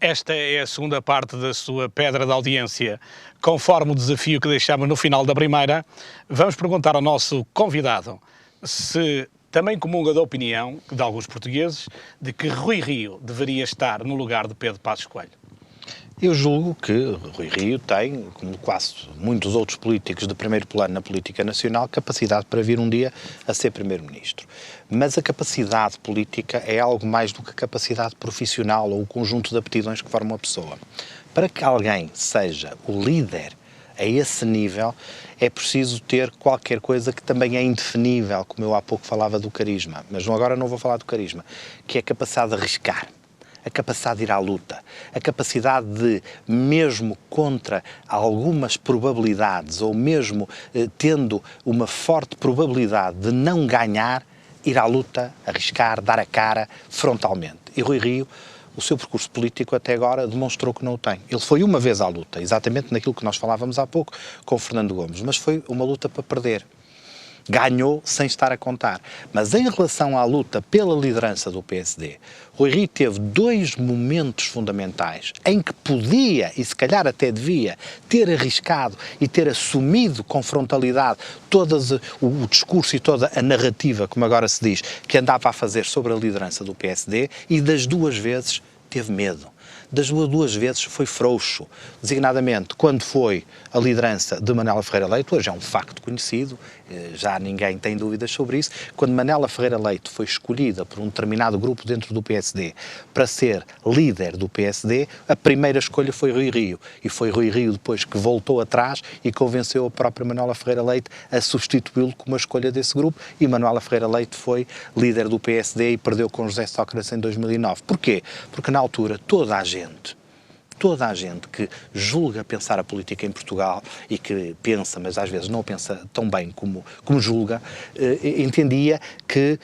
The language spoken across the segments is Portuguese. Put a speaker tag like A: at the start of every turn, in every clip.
A: Esta é a segunda parte da sua pedra de audiência. Conforme o desafio que deixamos no final da primeira, vamos perguntar ao nosso convidado se também comunga da opinião de alguns portugueses de que Rui Rio deveria estar no lugar de Pedro Passos Coelho.
B: Eu julgo que Rui Rio tem, como quase muitos outros políticos de primeiro plano na política nacional, capacidade para vir um dia a ser primeiro-ministro. Mas a capacidade política é algo mais do que a capacidade profissional ou o conjunto de aptidões que formam a pessoa. Para que alguém seja o líder a esse nível, é preciso ter qualquer coisa que também é indefinível, como eu há pouco falava do carisma, mas agora não vou falar do carisma, que é a capacidade de arriscar. A capacidade de ir à luta, a capacidade de, mesmo contra algumas probabilidades, ou mesmo tendo uma forte probabilidade de não ganhar, ir à luta, arriscar, dar a cara frontalmente. E Rui Rio, o seu percurso político até agora demonstrou que não o tem. Ele foi uma vez à luta, exatamente naquilo que nós falávamos há pouco com Fernando Gomes, mas foi uma luta para perder. Ganhou sem estar a contar. Mas em relação à luta pela liderança do PSD, Rui Rio teve dois momentos fundamentais em que podia, e se calhar até devia, ter arriscado e ter assumido com frontalidade todo o discurso e toda a narrativa, como agora se diz, que andava a fazer sobre a liderança do PSD, e das duas vezes teve medo. Das duas vezes foi frouxo, designadamente quando foi a liderança de Manela Ferreira Leite, hoje é um facto conhecido, já ninguém tem dúvidas sobre isso, quando Manela Ferreira Leite foi escolhida por um determinado grupo dentro do PSD para ser líder do PSD, a primeira escolha foi Rui Rio, e foi Rui Rio depois que voltou atrás e convenceu a própria Manela Ferreira Leite a substituí-lo como a escolha desse grupo, e Manela Ferreira Leite foi líder do PSD e perdeu com José Sócrates em 2009. Porquê? Porque na altura toda a gente que julga pensar a política em Portugal e que pensa, mas às vezes não pensa tão bem como julga, entendia que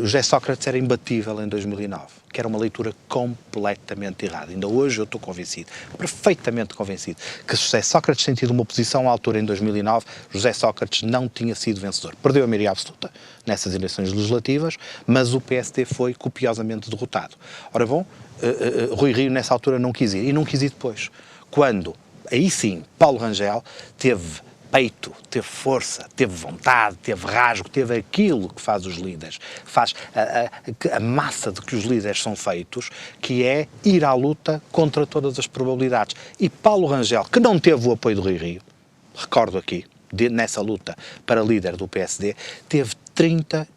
B: José Sócrates era imbatível em 2009, que era uma leitura completamente errada. Ainda hoje eu estou convencido, perfeitamente convencido, que se José Sócrates tem tido uma posição à altura em 2009, José Sócrates não tinha sido vencedor. Perdeu a maioria absoluta nessas eleições legislativas, mas o PSD foi copiosamente derrotado. Ora bom, Rui Rio nessa altura não quis ir, e não quis ir depois, quando, aí sim, Paulo Rangel teve peito, teve força, teve vontade, teve rasgo, teve aquilo que faz os líderes, faz a massa de que os líderes são feitos, que é ir à luta contra todas as probabilidades. E Paulo Rangel, que não teve o apoio do Rui Rio, recordo aqui, nessa luta para líder do PSD, teve 34%.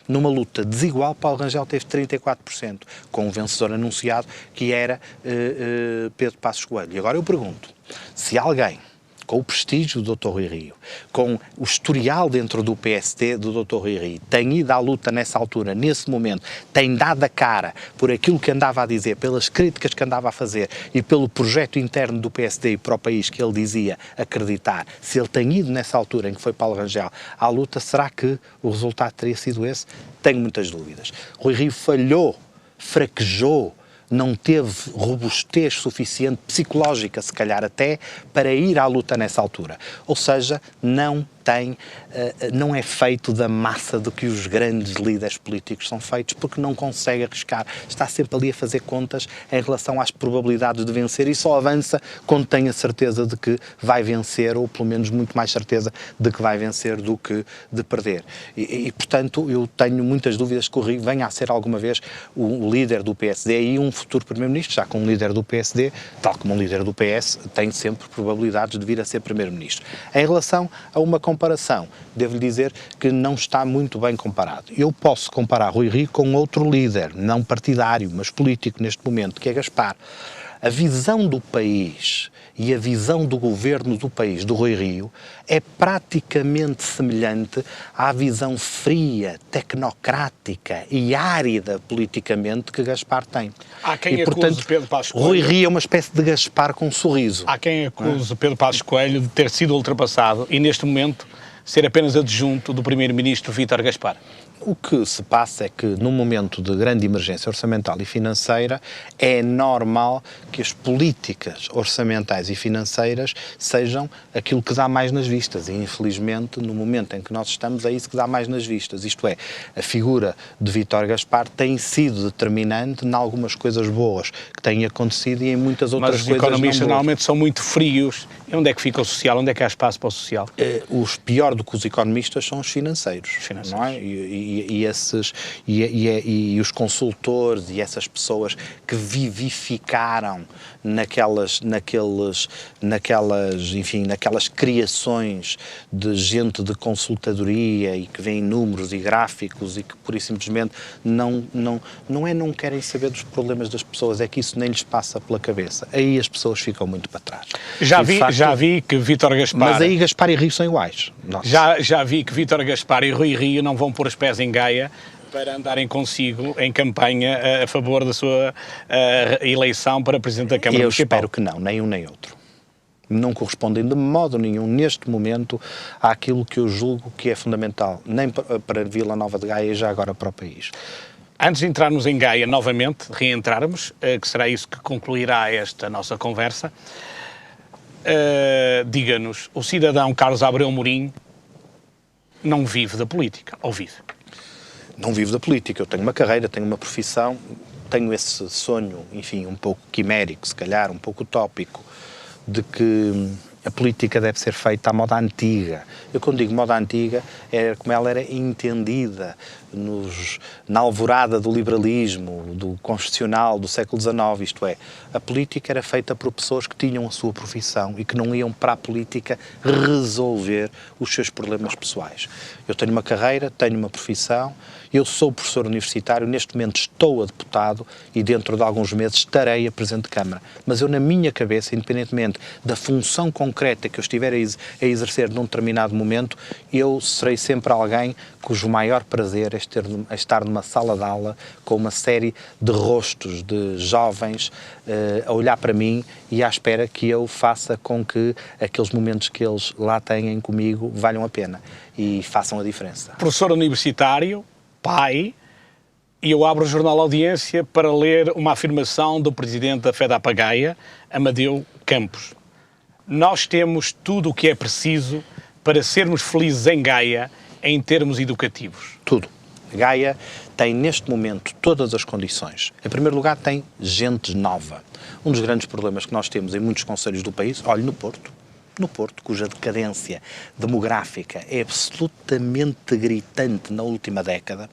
B: Numa luta desigual, Paulo Rangel teve 34%, com um vencedor anunciado que era Pedro Passos Coelho. E agora eu pergunto, se alguém com o prestígio do Dr. Rui Rio, com o historial dentro do PSD do Dr. Rui Rio, tem ido à luta nessa altura, nesse momento, tem dado a cara por aquilo que andava a dizer, pelas críticas que andava a fazer e pelo projeto interno do PSD e para o país que ele dizia acreditar, se ele tem ido nessa altura em que foi Paulo Rangel à luta, será que o resultado teria sido esse? Tenho muitas dúvidas. Rui Rio falhou, fraquejou, não teve robustez suficiente, psicológica se calhar até, para ir à luta nessa altura. Ou seja, não é feito da massa de que os grandes líderes políticos são feitos, porque não consegue arriscar. Está sempre ali a fazer contas em relação às probabilidades de vencer e só avança quando tem a certeza de que vai vencer, ou pelo menos muito mais certeza de que vai vencer do que de perder. E portanto, eu tenho muitas dúvidas que o Rio venha a ser alguma vez o líder do PSD e um futuro primeiro-ministro, já como líder do PSD, tal como um líder do PS, tem sempre probabilidades de vir a ser primeiro-ministro. Em relação a uma comparação, devo-lhe dizer que não está muito bem comparado. Eu posso comparar Rui Rio com outro líder, não partidário, mas político neste momento, que é Gaspar. A visão do país e a visão do governo do país, do Rui Rio, é praticamente semelhante à visão fria, tecnocrática e árida politicamente que Gaspar tem.
A: Há quem
B: acuse
A: Pedro Passos Coelho.
B: Rui Rio é uma espécie de Gaspar com um sorriso.
A: Há quem acuse Pedro Passos Coelho de ter sido ultrapassado e neste momento ser apenas adjunto do primeiro-ministro Vítor Gaspar.
B: O que se passa é que, num momento de grande emergência orçamental e financeira, é normal que as políticas orçamentais e financeiras sejam aquilo que dá mais nas vistas. E, infelizmente, no momento em que nós estamos, é isso que dá mais nas vistas. Isto é, a figura de Vítor Gaspar tem sido determinante em algumas coisas boas que têm acontecido e em muitas outras coisas não boas.
A: Mas os economistas normalmente são muito frios. E onde é que fica o social? Onde é que há espaço para o social?
B: Os pior do que os economistas são os financeiros. Não é? E os consultores e essas pessoas que vivificaram naquelas criações de gente de consultadoria e que vêem números e gráficos e que pura e simplesmente não querem saber dos problemas das pessoas, é que isso nem lhes passa pela cabeça. Aí as pessoas ficam muito para trás.
A: Já vi que Vítor Gaspar...
B: Mas aí Gaspar e Rio são iguais.
A: Já vi que Vítor Gaspar e Rui Rio não vão pôr os pés em Gaia para andarem consigo em campanha a favor da sua eleição para Presidente da Câmara Municipal.
B: Eu espero que não, nem um nem outro. Não correspondem de modo nenhum, neste momento, àquilo que eu julgo que é fundamental, nem para Vila Nova de Gaia e já agora para o país.
A: Antes de entrarmos em Gaia novamente, reentrarmos, que será isso que concluirá esta nossa conversa, diga-nos, o cidadão Carlos Abreu Mourinho não vive da política, ou vive?
B: Não vivo da política, eu tenho uma carreira, tenho uma profissão, tenho esse sonho, enfim, um pouco quimérico, se calhar, um pouco utópico, de que a política deve ser feita à moda antiga. Eu, quando digo moda antiga, é como ela era entendida na alvorada do liberalismo, do constitucional, do século XIX, isto é, a política era feita por pessoas que tinham a sua profissão e que não iam para a política resolver os seus problemas pessoais. Eu tenho uma carreira, tenho uma profissão, eu sou professor universitário, neste momento estou a deputado e dentro de alguns meses estarei a Presidente de Câmara. Mas eu, na minha cabeça, independentemente da função concreta que eu estiver a exercer num determinado momento, eu serei sempre alguém cujo maior prazer é estar numa sala de aula com uma série de rostos de jovens a olhar para mim e à espera que eu faça com que aqueles momentos que eles lá têm comigo valham a pena e façam a diferença.
A: Professor universitário, pai, e eu abro o jornal Audiência para ler uma afirmação do presidente da FEDAPA Gaia, Amadeu Campos. Nós temos tudo o que é preciso para sermos felizes em Gaia em termos educativos.
B: Tudo. Gaia tem neste momento todas as condições. Em primeiro lugar, tem gente nova. Um dos grandes problemas que nós temos em muitos concelhos do país, olhe no Porto, cuja decadência demográfica é absolutamente gritante na última década,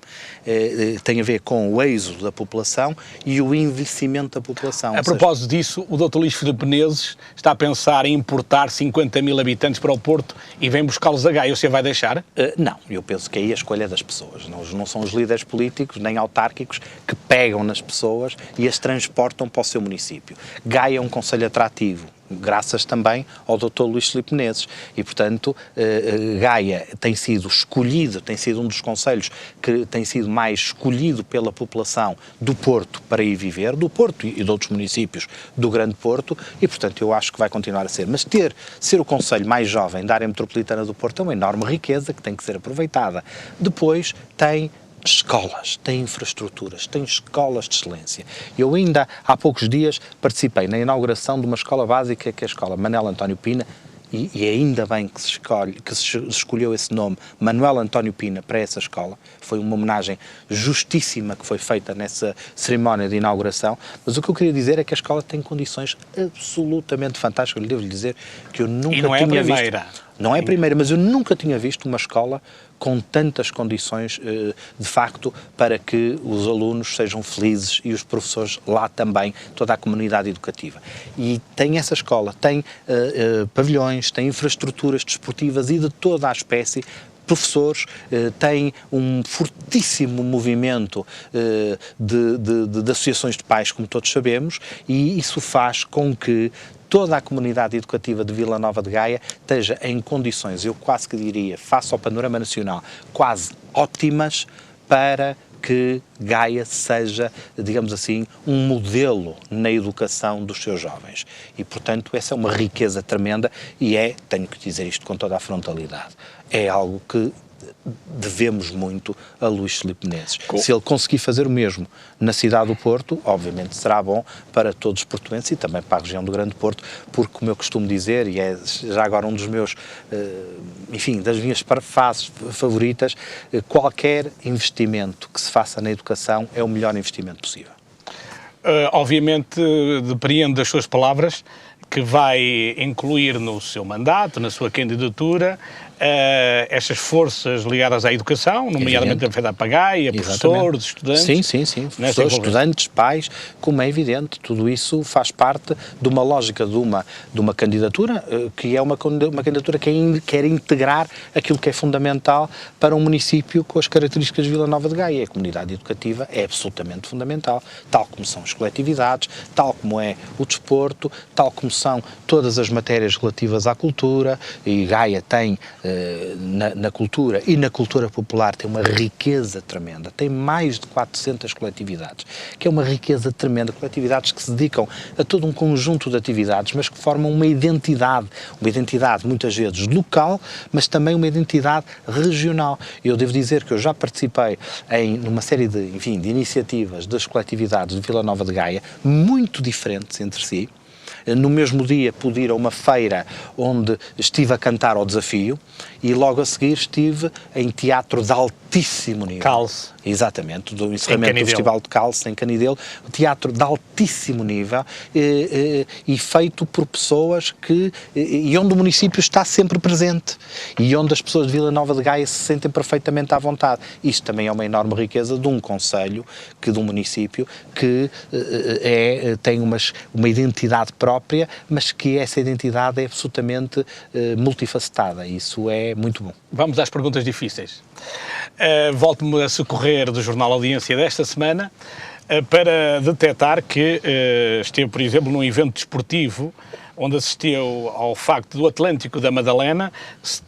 B: tem a ver com o êxodo da população e o envelhecimento da população.
A: A propósito disso, o Dr. Luís Filipe Menezes está a pensar em importar 50 mil habitantes para o Porto e vem buscá-los a Gaia. Você vai deixar?
B: Não, eu penso que aí a escolha é das pessoas. Não são os líderes políticos nem autárquicos que pegam nas pessoas e as transportam para o seu município. Gaia é um concelho atrativo, graças também ao Dr. Luís Filipe Menezes. E, portanto, Gaia tem sido escolhido, tem sido um dos concelhos que tem sido mais escolhido pela população do Porto para ir viver, do Porto e de outros municípios do Grande Porto, e, portanto, eu acho que vai continuar a ser. Mas ser o concelho mais jovem da área metropolitana do Porto é uma enorme riqueza que tem que ser aproveitada. Depois tem escolas, tem infraestruturas, tem escolas de excelência. Eu ainda há poucos dias participei na inauguração de uma escola básica, que é a Escola Manuel António Pina, e ainda bem que se escolheu esse nome, Manuel António Pina, para essa escola. Foi uma homenagem justíssima que foi feita nessa cerimónia de inauguração, mas o que eu queria dizer é que a escola tem condições absolutamente fantásticas. Eu devo dizer que eu nunca tinha visto... Não é a primeira, mas eu nunca tinha visto uma escola com tantas condições, de facto, para que os alunos sejam felizes e os professores lá também, toda a comunidade educativa. E tem essa escola, tem pavilhões, tem infraestruturas desportivas e de toda a espécie, professores, tem um fortíssimo movimento de associações de pais, como todos sabemos, e isso faz com que toda a comunidade educativa de Vila Nova de Gaia esteja em condições, eu quase que diria, face ao panorama nacional, quase ótimas para que Gaia seja, digamos assim, um modelo na educação dos seus jovens. E, portanto, essa é uma riqueza tremenda e tenho que dizer isto com toda a frontalidade, é algo que devemos muito a Luís Filipe Menezes. Se ele conseguir fazer o mesmo na cidade do Porto, obviamente será bom para todos os portuenses e também para a região do Grande Porto, porque, como eu costumo dizer, e é já agora um dos meus, enfim, das minhas fases favoritas, qualquer investimento que se faça na educação é o melhor investimento possível.
A: Obviamente, depreendo das suas palavras que vai incluir no seu mandato, na sua candidatura, estas forças ligadas à educação, nomeadamente a FEDAPAGAI, professores, estudantes.
B: Sim. Professores, estudantes, pais, como é evidente, tudo isso faz parte de uma lógica de uma candidatura, que é uma candidatura que quer integrar aquilo que é fundamental para um município com as características de Vila Nova de Gaia. A comunidade educativa é absolutamente fundamental, tal como são as coletividades, tal como é o desporto, tal como são todas as matérias relativas à cultura, e Gaia tem na cultura e na cultura popular tem uma riqueza tremenda, tem mais de 400 coletividades, que é uma riqueza tremenda, coletividades que se dedicam a todo um conjunto de atividades, mas que formam uma identidade muitas vezes local, mas também uma identidade regional. Eu devo dizer que eu já participei numa série de iniciativas das coletividades de Vila Nova de Gaia, muito diferentes entre si. No mesmo dia pude ir a uma feira onde estive a cantar ao desafio e logo a seguir estive em teatro de altíssimo nível.
A: Calce.
B: Exatamente, do encerramento do Festival de Calce em Canidelo, teatro de altíssimo nível e feito por pessoas e onde o município está sempre presente e onde as pessoas de Vila Nova de Gaia se sentem perfeitamente à vontade. Isto também é uma enorme riqueza de um concelho, de um município que tem uma identidade própria, mas que essa identidade é absolutamente multifacetada. Isso é muito bom.
A: Vamos às perguntas difíceis. Volto-me a socorrer do Jornal Audiência desta semana para detectar que esteve, por exemplo, num evento desportivo onde assistiu ao facto do Atlântico da Madalena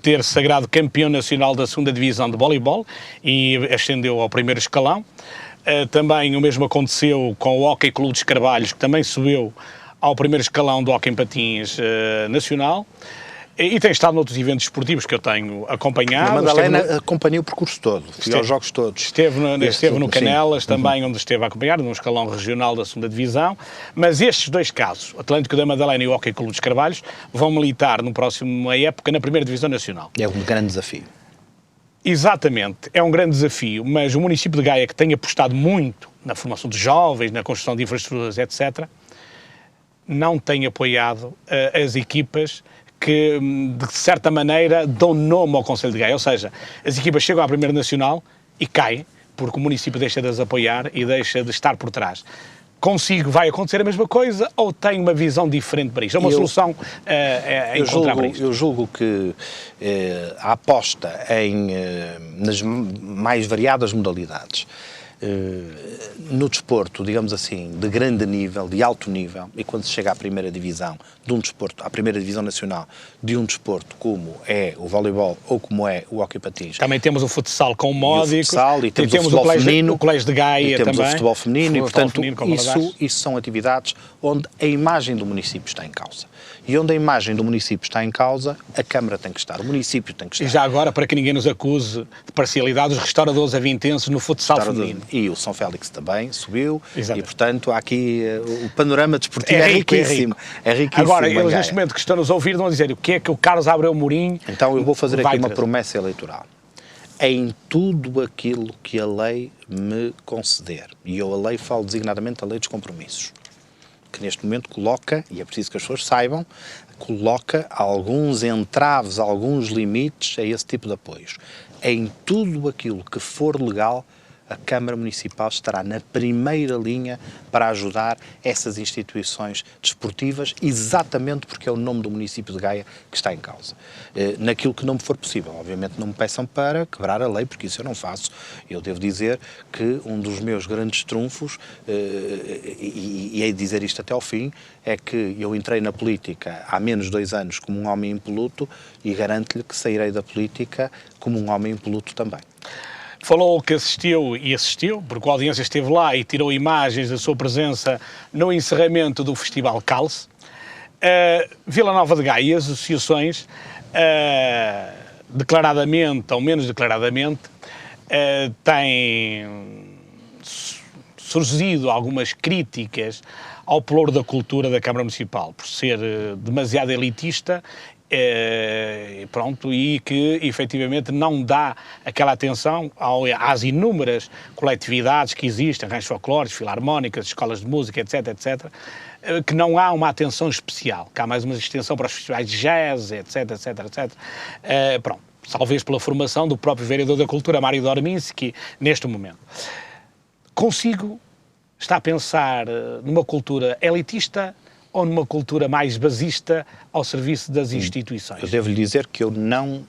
A: ter sagrado campeão nacional da 2ª Divisão de voleibol e ascendeu ao primeiro escalão. Também o mesmo aconteceu com o Hóquei Clube dos Carvalhos, que também subiu ao primeiro escalão do hóquei em patins nacional. E tem estado noutros eventos esportivos que eu tenho acompanhado.
B: A Madalena acompanhou o percurso todo, fui aos jogos todos.
A: Esteve no Canelas também, onde esteve a acompanhar, num escalão regional da 2ª Divisão. Mas estes dois casos, o Atlântico da Madalena e o Hóquei Clube dos Carvalhos, vão militar no próximo época na primeira Divisão Nacional.
B: É um grande desafio.
A: Exatamente, é um grande desafio, mas o município de Gaia, que tem apostado muito na formação de jovens, na construção de infraestruturas, etc., não tem apoiado as equipas que, de certa maneira, dão nome ao Concelho de Gaia. Ou seja, as equipas chegam à Primeira Nacional e caem, porque o município deixa de as apoiar e deixa de estar por trás. Consigo, vai acontecer a mesma coisa ou tem uma visão diferente para isto? É uma solução a encontrar para isto?
B: Eu julgo que a aposta nas mais variadas modalidades, no desporto, digamos assim, de grande nível, de alto nível, e quando se chega à primeira divisão de um desporto, à primeira divisão nacional de um desporto como é o voleibol ou como é o hóquei patins.
A: Também temos o futsal com o Módico,
B: e temos o futebol feminino,
A: o Colégio de Gaia
B: temos
A: também,
B: o futebol feminino, e portanto
A: feminino,
B: isso são atividades onde a imagem do município está em causa. E onde a imagem do município está em causa, a Câmara tem que estar, o município tem que estar.
A: E já agora, para que ninguém nos acuse de parcialidade, os restauradores avintenses no futsal feminino.
B: E o São Félix também subiu.
A: Exato.
B: E, portanto, há aqui o panorama desportivo é riquíssimo. É riquíssimo.
A: Agora, eles neste momento que estão-nos a ouvir vão dizer o que é que o Carlos Abreu Mourinho
B: Então eu vou fazer aqui uma promessa eleitoral. Em tudo aquilo que a lei me conceder, e eu a lei falo designadamente a lei dos compromissos, que neste momento coloca, e é preciso que as pessoas saibam, coloca alguns entraves, alguns limites a esse tipo de apoios. Em tudo aquilo que for legal, a Câmara Municipal estará na primeira linha para ajudar essas instituições desportivas, exatamente porque é o nome do município de Gaia que está em causa. Naquilo que não me for possível, obviamente não me peçam para quebrar a lei, porque isso eu não faço. Eu devo dizer que um dos meus grandes trunfos, e hei de dizer isto até ao fim, é que eu entrei na política há menos de 2 anos como um homem impoluto e garanto-lhe que sairei da política como um homem impoluto também.
A: Falou que assistiu, porque a audiência esteve lá e tirou imagens da sua presença no encerramento do Festival Calce. Vila Nova de Gaia e as associações declaradamente ou menos declaradamente, tem surgido algumas críticas ao pelouro da cultura da Câmara Municipal, por ser demasiado elitista, pronto, e que efetivamente não dá aquela atenção às inúmeras coletividades que existem, ranchos folclóricos, filarmónicas, escolas de música, etc, etc, que não há uma atenção especial, que há mais uma extensão para os festivais de jazz, etc, etc, etc. Pronto, talvez pela formação do próprio vereador da Cultura, Mário Dorminski, neste momento. Está a pensar numa cultura elitista ou numa cultura mais basista ao serviço das instituições?
B: Eu devo lhe dizer que eu não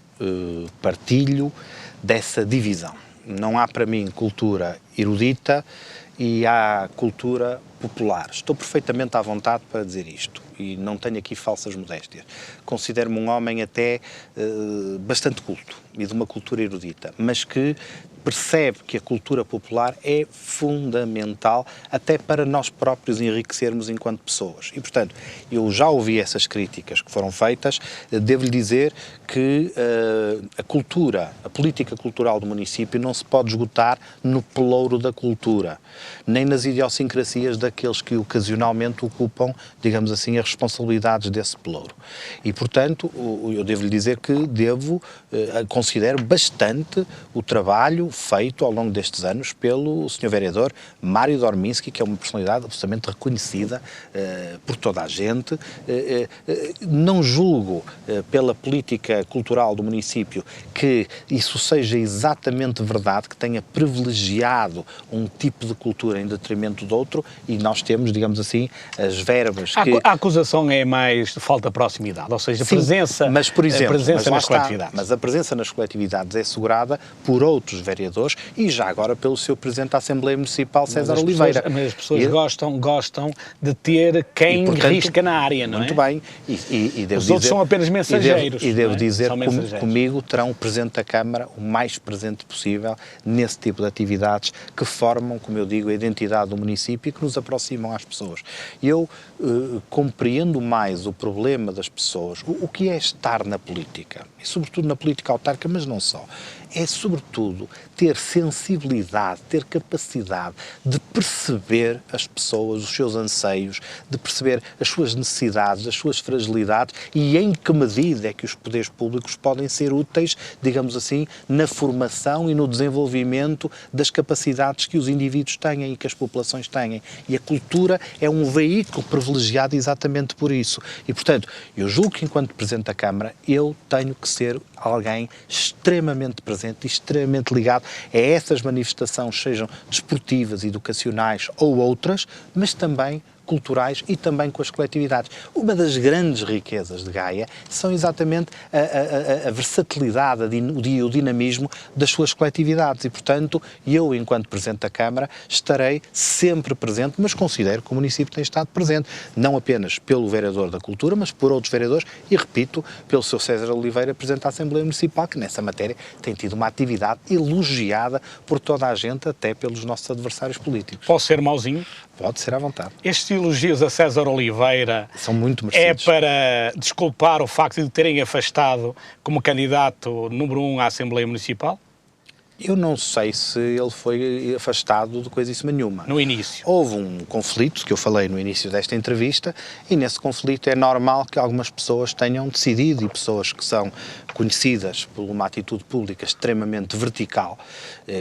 B: partilho dessa divisão. Não há para mim cultura erudita e há cultura popular. Estou perfeitamente à vontade para dizer isto e não tenho aqui falsas modéstias. Considero-me um homem até bastante culto e de uma cultura erudita, mas que percebe que a cultura popular é fundamental até para nós próprios enriquecermos enquanto pessoas. E, portanto, eu já ouvi essas críticas que foram feitas. Devo-lhe dizer que a política cultural do município não se pode esgotar no pelouro da cultura, nem nas idiosincrasias daqueles que ocasionalmente ocupam, digamos assim, as responsabilidades desse pelouro. E, portanto, eu devo-lhe dizer que considero bastante o trabalho feito ao longo destes anos pelo Sr. Vereador Mário Dorminski, que é uma personalidade absolutamente reconhecida por toda a gente. Não julgo pela política cultural do município que isso seja exatamente verdade, que tenha privilegiado um tipo de cultura em detrimento do outro, e nós temos, digamos assim, as verbas que...
A: A acusação é mais de falta de proximidade, ou seja,
B: Sim,
A: presença,
B: mas, por exemplo,
A: presença nas coletividades.
B: Mas a presença nas coletividades é assegurada por outros vereadores e já agora pelo seu Presidente da Assembleia Municipal, César Oliveira.
A: Mas as pessoas gostam de ter quem risca na área, não é?
B: Muito bem. E devo
A: Os outros são apenas mensageiros.
B: E devo dizer que comigo terão o Presidente da Câmara o mais presente possível nesse tipo de atividades que formam, como eu digo, a identidade do município e que nos aproximam às pessoas. Eu compreendo mais o problema das pessoas, o que é estar na política, e sobretudo na política autárquica, mas não só. É, sobretudo, ter sensibilidade, ter capacidade de perceber as pessoas, os seus anseios, de perceber as suas necessidades, as suas fragilidades e em que medida é que os poderes públicos podem ser úteis, digamos assim, na formação e no desenvolvimento das capacidades que os indivíduos têm e que as populações têm. E a cultura é um veículo privilegiado exatamente por isso. E, portanto, eu julgo que, enquanto Presidente da Câmara, eu tenho que ser alguém extremamente presente e extremamente ligado a essas manifestações, sejam desportivas, educacionais ou outras, mas também culturais e também com as coletividades. Uma das grandes riquezas de Gaia são exatamente a versatilidade, o dinamismo das suas coletividades e, portanto, eu, enquanto Presidente da Câmara, estarei sempre presente, mas considero que o município tem estado presente, não apenas pelo Vereador da Cultura, mas por outros vereadores e, repito, pelo Sr. César Oliveira, Presidente da Assembleia Municipal, que nessa matéria tem tido uma atividade elogiada por toda a gente, até pelos nossos adversários políticos.
A: Posso ser mauzinho?
B: Pode ser à vontade.
A: Estes elogios a César Oliveira
B: são muito merecidos.
A: É para desculpar o facto de terem afastado como candidato número 1 à Assembleia Municipal?
B: Eu não sei se ele foi afastado de coisíssima nenhuma.
A: No início.
B: Houve um conflito, que eu falei no início desta entrevista, e nesse conflito é normal que algumas pessoas tenham decidido, e pessoas que são conhecidas por uma atitude pública extremamente vertical,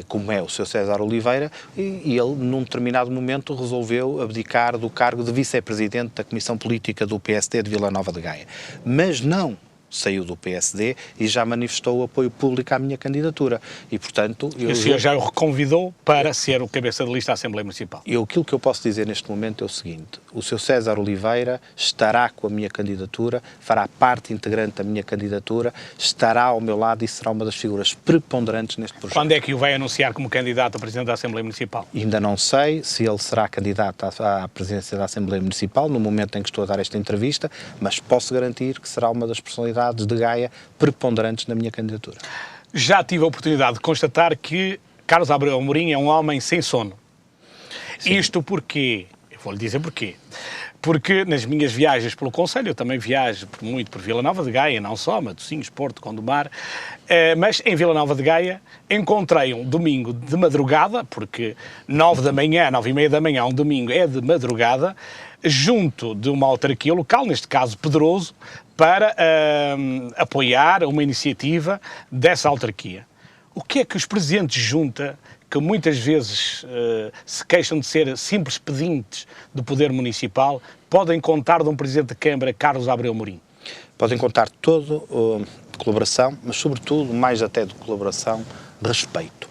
B: como é o Sr. César Oliveira, e ele, num determinado momento, resolveu abdicar do cargo de vice-presidente da Comissão Política do PSD de Vila Nova de Gaia. Mas não saiu do PSD e já manifestou o apoio público à minha candidatura. E, portanto...
A: o senhor já o reconvidou para ser o cabeça de lista da Assembleia Municipal?
B: Aquilo que eu posso dizer neste momento é o seguinte: o Sr. César Oliveira estará com a minha candidatura, fará parte integrante da minha candidatura, estará ao meu lado e será uma das figuras preponderantes neste projeto.
A: Quando é que o vai anunciar como candidato a Presidente da Assembleia Municipal?
B: Ainda não sei se ele será candidato à presidência da Assembleia Municipal no momento em que estou a dar esta entrevista, mas posso garantir que será uma das personalidades de Gaia preponderantes na minha candidatura.
A: Já tive a oportunidade de constatar que Carlos Abreu Amorim é um homem sem sono. Sim. Isto porque, eu vou-lhe dizer porquê, porque nas minhas viagens pelo concelho, eu também viajo muito por Vila Nova de Gaia, não só, Matosinhos, Porto, Gondomar, mas em Vila Nova de Gaia encontrei um domingo de madrugada, porque 9 da manhã, 9h30 da manhã, um domingo é de madrugada, junto de uma autarquia local, neste caso Pedroso, para apoiar uma iniciativa dessa autarquia. O que é que os presidentes de junta, que muitas vezes se queixam de ser simples pedintes do poder municipal, podem contar de um presidente de Câmara, Carlos Abreu Amorim?
B: Podem contar toda colaboração, mas sobretudo, mais até de colaboração, respeito.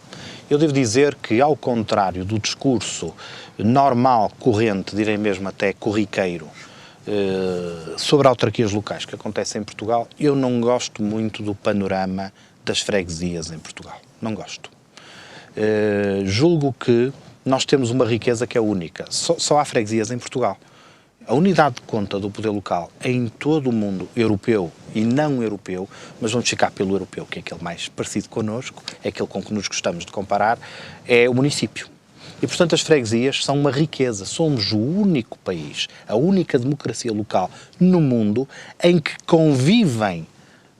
B: Eu devo dizer que, ao contrário do discurso normal, corrente, direi mesmo até corriqueiro, sobre autarquias locais que acontece em Portugal, eu não gosto muito do panorama das freguesias em Portugal. Não gosto. Julgo que nós temos uma riqueza que é única. Só há freguesias em Portugal. A unidade de conta do poder local em todo o mundo, europeu e não europeu, mas vamos ficar pelo europeu, que é aquele mais parecido connosco, é aquele com que nos gostamos de comparar, é o município. E, portanto, as freguesias são uma riqueza. Somos o único país, a única democracia local no mundo em que convivem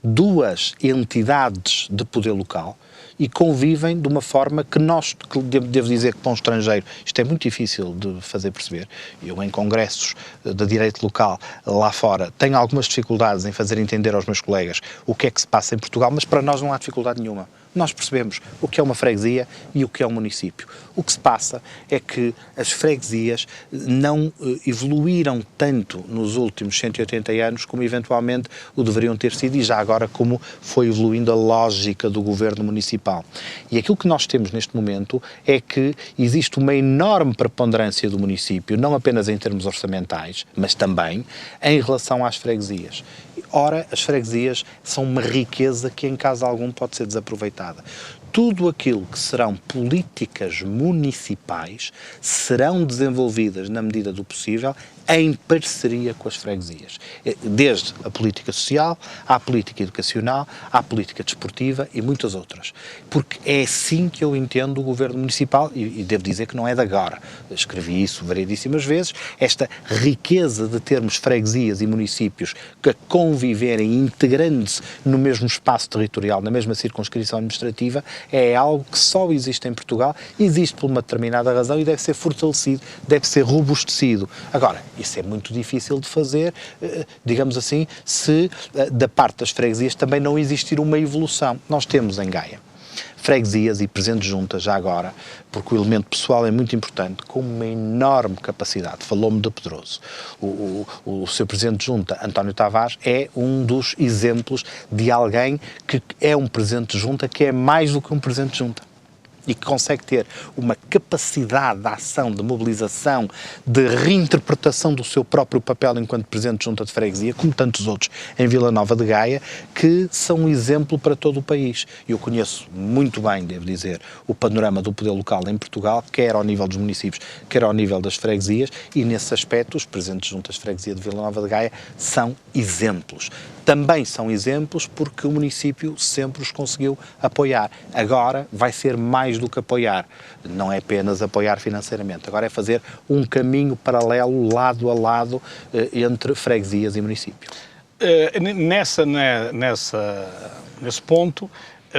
B: duas entidades de poder local e convivem de uma forma que nós, que devo dizer que para um estrangeiro isto é muito difícil de fazer perceber. Eu, em congressos de direito local lá fora, tenho algumas dificuldades em fazer entender aos meus colegas o que é que se passa em Portugal, mas para nós não há dificuldade nenhuma. Nós percebemos o que é uma freguesia e o que é um município. O que se passa é que as freguesias não evoluíram tanto nos últimos 180 anos como eventualmente o deveriam ter sido e já agora como foi evoluindo a lógica do governo municipal. E aquilo que nós temos neste momento é que existe uma enorme preponderância do município, não apenas em termos orçamentais, mas também em relação às freguesias. Ora, as freguesias são uma riqueza que em caso algum pode ser desaproveitada. Tudo aquilo que serão políticas municipais serão desenvolvidas na medida do possível em parceria com as freguesias. Desde a política social, à política educacional, à política desportiva e muitas outras. Porque é assim que eu entendo o governo municipal e devo dizer que não é de agora. Escrevi isso variedíssimas vezes. Esta riqueza de termos freguesias e municípios que conviverem integrando-se no mesmo espaço territorial, na mesma circunscrição administrativa, é algo que só existe em Portugal, existe por uma determinada razão e deve ser fortalecido, deve ser robustecido. Agora, isso é muito difícil de fazer, digamos assim, se da parte das freguesias também não existir uma evolução. Nós temos em Gaia freguesias e presidentes de junta, já agora, porque o elemento pessoal é muito importante, com uma enorme capacidade. Falou-me de Pedroso. O seu presidente de junta, António Tavares, é um dos exemplos de alguém que é um presidente de junta que é mais do que um presidente de junta. E que consegue ter uma capacidade de ação, de mobilização, de reinterpretação do seu próprio papel enquanto presidente de junta de freguesia, como tantos outros em Vila Nova de Gaia, que são um exemplo para todo o país. Eu conheço muito bem, devo dizer, o panorama do poder local em Portugal, quer ao nível dos municípios, quer ao nível das freguesias, e nesse aspecto os presidentes de juntas de freguesia de Vila Nova de Gaia são exemplos. Também são exemplos porque o município sempre os conseguiu apoiar. Agora vai ser mais do que apoiar. Não é apenas apoiar financeiramente. Agora é fazer um caminho paralelo, lado a lado, entre freguesias e município.
A: Nesse ponto,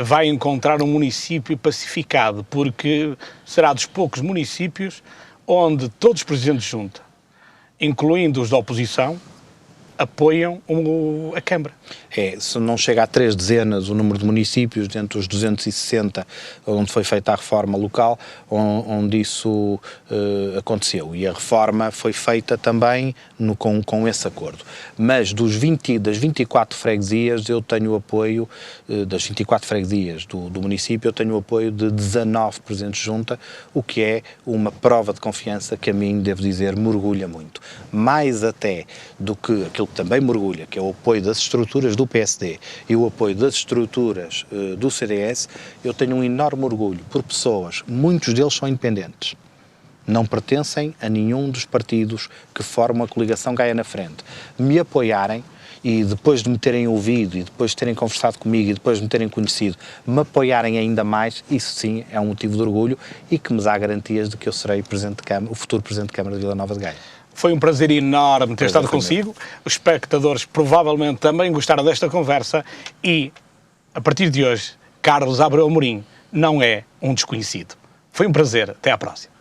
A: vai encontrar um município pacificado, porque será dos poucos municípios onde todos os presidentes de junta, incluindo os da oposição, apoiam a Câmara.
B: Se não chega a 3 dezenas o número de municípios, dentro dos 260 onde foi feita a reforma local, onde isso aconteceu. E a reforma foi feita também com esse acordo. Mas das 24 freguesias, eu tenho o apoio, das 24 freguesias do município, eu tenho o apoio de 19 presidentes de junta, o que é uma prova de confiança que a mim, devo dizer, me orgulha muito. Mais até do que aquilo que também me orgulha, que é o apoio das estruturas do PSD e o apoio das estruturas do CDS, eu tenho um enorme orgulho por pessoas, muitos deles são independentes, não pertencem a nenhum dos partidos que formam a coligação Gaia na Frente, me apoiarem e depois de me terem ouvido e depois de terem conversado comigo e depois de me terem conhecido, me apoiarem ainda mais, isso sim é um motivo de orgulho e que me dá garantias de que eu serei Presidente de Câmara, o futuro Presidente de Câmara de Vila Nova de Gaia.
A: Foi um prazer enorme ter estado consigo. Os espectadores provavelmente também gostaram desta conversa e, a partir de hoje, Carlos Abreu Amorim não é um desconhecido. Foi um prazer. Até à próxima.